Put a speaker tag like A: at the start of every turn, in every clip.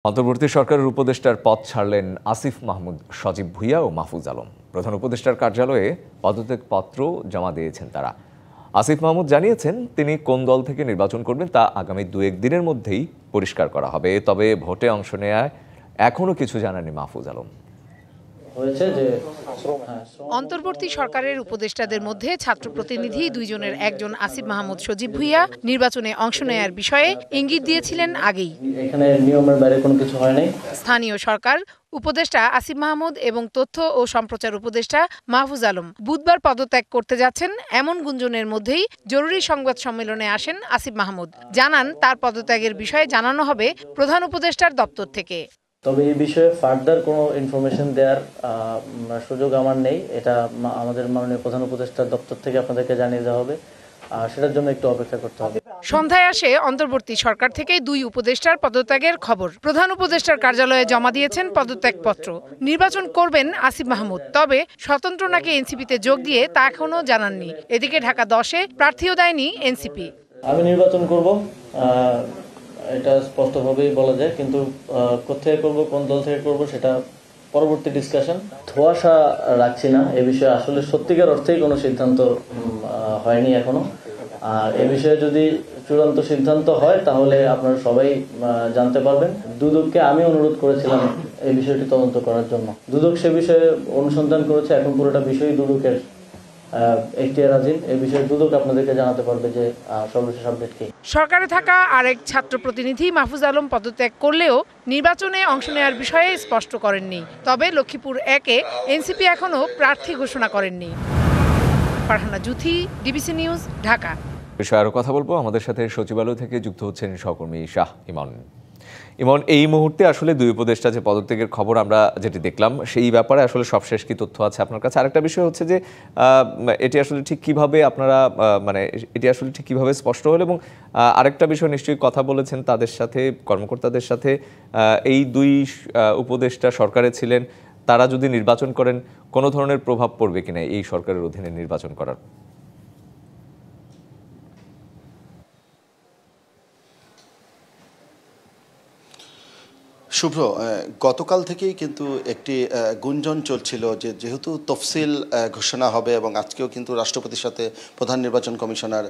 A: অন্তর্বর্তী সরকারের উপদেষ্টার পদ ছাড়লেন আসিফ মাহমুদ, সজীব ভুঁইয়া ও মাহফুজ আলম। প্রধান উপদেষ্টার কার্যালয়ে পদত্যাগপত্র জমা দিয়েছেন তারা। আসিফ মাহমুদ জানিয়েছেন তিনি কোন দল থেকে নির্বাচন করবেন তা আগামী 2-1 দিনের মধ্যেই পরিষ্কার করা হবে। তবে ভোটে অংশ নেওয়ায় এখনও কিছু জানাননি মাহফুজ আলম।
B: অন্তর্বর্তী সরকারের উপদেষ্টাদের মধ্যে ছাত্র প্রতিনিধি দুইজনের একজন আসিফ মাহমুদ সজীব ভুঁইয়া নির্বাচনে অংশ নেয়ার বিষয়ে ইঙ্গিত দিয়েছিলেন আগেই।
C: এখানে নিয়মের বাইরে কোনো কিছু হয় নাই।
B: স্থানীয় সরকার উপদেষ্টা আসিফ মাহমুদ এবং তথ্য ও সম্প্রচার উপদেষ্টা মাহফুজ আলম বুধবার পদত্যাগ করতে যাচ্ছেন এমন গুঞ্জনের মধ্যেই জরুরি সংবাদ সম্মেলনে আসেন আসিফ মাহমুদ। জানান তার পদত্যাগের বিষয়ে জানানো হবে প্রধান উপদেষ্টার দপ্তর থেকে।
C: তবে এই বিষয়ে ফার্দার কোনো ইনফরমেশন দেওয়ার সুযোগ আমার নেই। এটা আমাদের মাননীয় প্রধান উপদেষ্টার দপ্তর থেকে আপনাদেরকে জানিয়ে দেওয়া হবে। সেটার জন্য একটু অপেক্ষা করতে হবে।
B: সন্ধ্যায় আসে অন্তর্বর্তী সরকার থেকে 2 উপদেষ্টার পদত্যাগের খবর। প্রধান উপদেষ্টার কার্যালয়ে জমা দিয়েছেন পদত্যাগপত্র। নির্বাচন করবেন আসিফ মাহমুদ, তবে স্বতন্ত্র নাকি এনসিপিতে যোগ দিয়ে তা এখনো জানাননি। এদিকে ঢাকা 10-এ প্রার্থীও দেয়নি এনসিপি।
C: আমি নির্বাচন করব, এটা স্পষ্টভাবেই বলা যায়, কিন্তু কোথায় করব, কোন দল থেকে করব সেটা পরবর্তী ডিসকাশন। ধোঁয়াশা রাখছি না এ বিষয়ে, আসলে সত্যিকার অর্থেই কোনো সিদ্ধান্ত হয়নি এখনো। আর এ বিষয়ে যদি চূড়ান্ত সিদ্ধান্ত হয় তাহলে আপনারা সবাই জানতে পারবেন। দুদককে আমি অনুরোধ করেছিলাম এই বিষয়টি তদন্ত করার জন্য। দুদক সে বিষয়ে অনুসন্ধান করেছে। এখন পুরোটা বিষয় দুদকের এখতিয়ারাধীন। এই বিষয়ে দুদক আপনাদেরকে জানাতে পারবে যে সর্বশেষ আপডেট কি।
B: সরকারে থাকা আরেক ছাত্র প্রতিনিধি মাহফুজ আলম পদত্যাগ করলেও নির্বাচনে অংশ নেওয়ার বিষয়ে স্পষ্ট করেননি। তবে লক্ষ্মীপুর 1-এ এনসিপি এখনো প্রার্থী ঘোষণা করেননি। Farhana Juthi, DBC news, Dhaka.
A: বিষয়ে আরও কথা বলবো। আমাদের সাথে সচিবালয় থেকে যুক্ত হচ্ছেন সহকর্মী শাহ ইমন। ইমন, এই মুহূর্তে আসলে 2 উপদেষ্টা যে পদত্যাগের খবর আমরা যেটি দেখলাম, সেই ব্যাপারে আসলে সবশেষ কি তথ্য আছে আপনার কাছে? আরেকটা বিষয় হচ্ছে যে এটি আসলে ঠিক কিভাবে আপনারা এটি আসলে ঠিক কিভাবে স্পষ্ট হলো, এবং আরেকটা বিষয় নিশ্চয়ই কথা বলেছেন তাদের সাথে, কর্মকর্তাদের সাথে। এই 2 উপদেষ্টা সরকারে ছিলেন, তারা যদি নির্বাচন করেন কোনো ধরনের প্রভাব পড়বে কিনা এই সরকারের অধীনে নির্বাচন করার?
D: শুভ্র, গতকাল থেকেই কিন্তু একটি গুঞ্জন চলছিল যে যেহেতু তফসিল ঘোষণা হবে, এবং আজকেও কিন্তু রাষ্ট্রপতির সাথে প্রধান নির্বাচন কমিশনার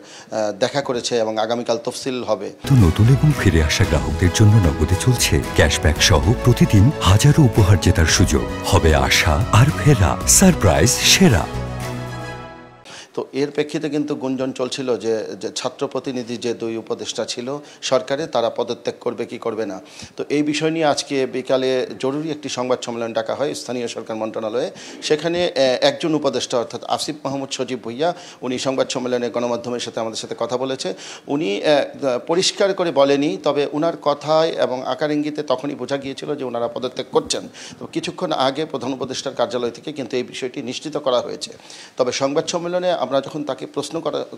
D: দেখা করেছে এবং আগামীকাল তফসিল হবে।
E: তো নতুন এবং ফিরে আসা গ্রাহকদের জন্য নগদে চলছে ক্যাশব্যাক সহ প্রতিদিন হাজারো উপহার জেতার সুযোগ। হবে আশা আর ফেরা, সারপ্রাইজ সেরা।
D: তো এর প্রেক্ষিতে কিন্তু গুঞ্জন চলছিল যে ছাত্র প্রতিনিধি যে 2 উপদেষ্টা ছিল সরকারে, তারা পদত্যাগ করবে কি করবে না। তো এই বিষয় নিয়ে আজকে বিকালে জরুরি একটি সংবাদ সম্মেলন ডাকা হয় স্থানীয় সরকার মন্ত্রণালয়ে। সেখানে একজন উপদেষ্টা অর্থাৎ আসিফ মাহমুদ সজীব ভুঁইয়া, উনি সংবাদ সম্মেলনে গণমাধ্যমের সাথে আমাদের সাথে কথা বলেছে। উনি পরিষ্কার করে বলেনি, তবে ওনার কথায় এবং আকার ইঙ্গিতে তখনই বোঝা গিয়েছিল যে ওনারা পদত্যাগ করছেন। তো কিছুক্ষণ আগে প্রধান উপদেষ্টার কার্যালয় থেকে কিন্তু এই বিষয়টি নিশ্চিত করা হয়েছে। তবে সংবাদ সম্মেলনে আমরা যখন তাকে প্রশ্ন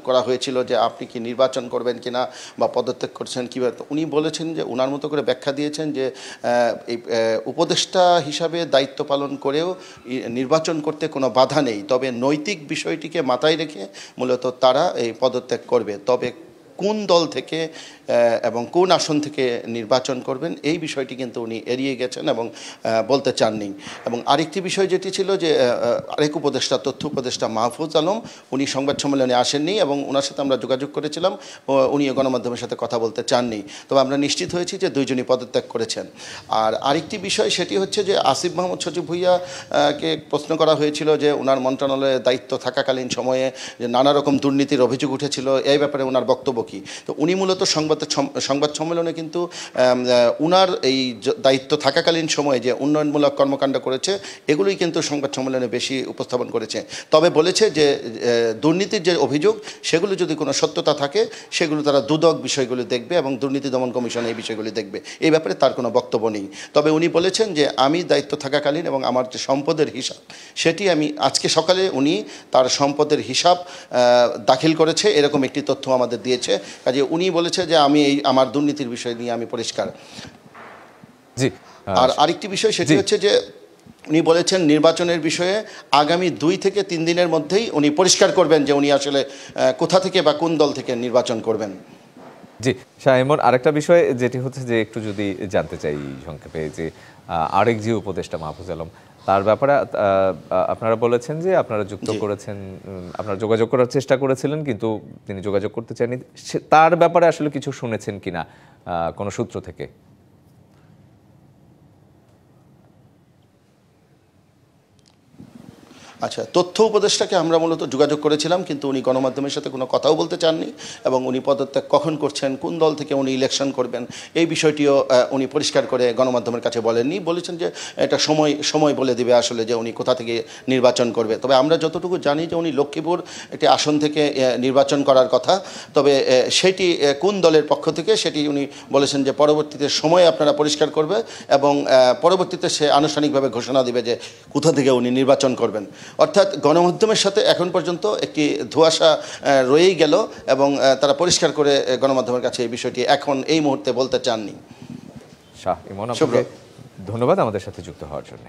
D: করা হয়েছিল যে আপনি কি নির্বাচন করবেন কিনা বা পদত্যাগ করছেন কীভাবে, উনি বলেছেন যে ওনার মতো করে ব্যাখ্যা দিয়েছেন যে এই উপদেষ্টা হিসাবে দায়িত্ব পালন করেও নির্বাচন করতে কোনো বাধা নেই, তবে নৈতিক বিষয়টিকে মাথায় রেখে মূলত তারা এই পদত্যাগ করবে। তবে কোন দল থেকে এবং কোন আসন থেকে নির্বাচন করবেন এই বিষয়টি কিন্তু উনি এড়িয়ে গেছেন এবং বলতে চাননি। এবং আরেকটি বিষয় যেটি ছিল যে আরেক উপদেষ্টা, তথ্য উপদেষ্টা মাহফুজ আলম, উনি সংবাদ সম্মেলনে আসেননি এবং ওনার সাথে আমরা যোগাযোগ করেছিলাম, উনি গণমাধ্যমের সাথে কথা বলতে চাননি। তবে আমরা নিশ্চিত হয়েছি যে 2 জনই পদত্যাগ করেছেন। আর আরেকটি বিষয় সেটি হচ্ছে যে আসিফ মাহমুদ সজীব ভুঁইয়াকে প্রশ্ন করা হয়েছিল যে ওনার মন্ত্রণালয়ে দায়িত্ব থাকাকালীন সময়ে যে নানা রকম দুর্নীতির অভিযোগ উঠেছিল, এই ব্যাপারে ওনার বক্তব্য কি। তো উনি মূলত সংবাদ সম্মেলনে কিন্তু উনার এই দায়িত্ব থাকাকালীন সময়ে যে উন্নয়নমূলক কর্মকাণ্ড করেছে এগুলোই কিন্তু সংবাদ সম্মেলনে বেশি উপস্থাপন করেছে। তবে বলেছে যে দুর্নীতির যে অভিযোগ সেগুলো যদি কোনো সত্যতা থাকে সেগুলো তারা দুদক বিষয়গুলো দেখবে এবং দুর্নীতি দমন কমিশন এই বিষয়গুলি দেখবে। এই ব্যাপারে তার কোনো বক্তব্য নেই। তবে উনি বলেছেন যে আমি দায়িত্ব থাকাকালীন এবং আমার যে সম্পদের হিসাব সেটি আমি আজকে সকালে উনি তার সম্পদের হিসাব দাখিল করেছে, এরকম একটি তথ্য আমাদের দিয়েছে। কাজে উনি বলেছে যে আমি আমার দুর্নীতির বিষয় নিয়ে আমি পরিষ্কার।
A: জি।
D: আর আরেকটি বিষয় সেটি হচ্ছে যে উনি বলেছেন নির্বাচনের বিষয়ে আগামী 2 থেকে 3 দিনের মধ্যেই উনি পরিষ্কার করবেন যে উনি আসলে কোথা থেকে বা কোন দল থেকে নির্বাচন করবেন।
A: জি শাহ ইমন, আরেকটা বিষয় যেটি হচ্ছে যে একটু যদি জানতে চাই সংক্ষেপে যে আরেক যে উপদেষ্টা মাহফুজ আলম, তার ব্যাপারে আপনারা বলেছেন যে আপনারা যুক্ত করেছেন, আপনারা যোগাযোগ করার চেষ্টা করেছিলেন কিন্তু তিনি যোগাযোগ করতে চাননি, তার ব্যাপারে আসলে কিছু শুনেছেন কিনা কোনো সূত্র থেকে?
D: আচ্ছা, তথ্য উপদেষ্টাকে আমরা মূলত যোগাযোগ করেছিলাম, কিন্তু উনি গণমাধ্যমের সাথে কোনো কথাও বলতে চাননি এবং উনি পদত্যাগ কখন করছেন, কোন দল থেকে উনি ইলেকশন করবেন, এই বিষয়টিও উনি পরিষ্কার করে গণমাধ্যমের কাছে বলেননি। বলেছেন যে এটা সময় বলে দিবে আসলে যে উনি কোথা থেকে নির্বাচন করবে। তবে আমরা যতটুকু জানি যে উনি লক্ষ্মীপুর একটি আসন থেকে নির্বাচন করার কথা, তবে সেটি কোন দলের পক্ষ থেকে সেটি উনি বলেছেন যে পরবর্তীতে সময় আপনারা পরিষ্কার করবে এবং পরবর্তীতে সে আনুষ্ঠানিকভাবে ঘোষণা দিবে যে কোথা থেকে উনি নির্বাচন করবেন। অর্থাৎ গণমাধ্যমের সাথে এখন পর্যন্ত একটি ধোঁয়াশা রয়েই গেল এবং তারা পরিষ্কার করে গণমাধ্যমের কাছে এই বিষয়টি এখন এই মুহূর্তে বলতে চাননি।
A: শাহ ইমন, আপনাকে ধন্যবাদ আমাদের সাথে যুক্ত হওয়ার জন্য।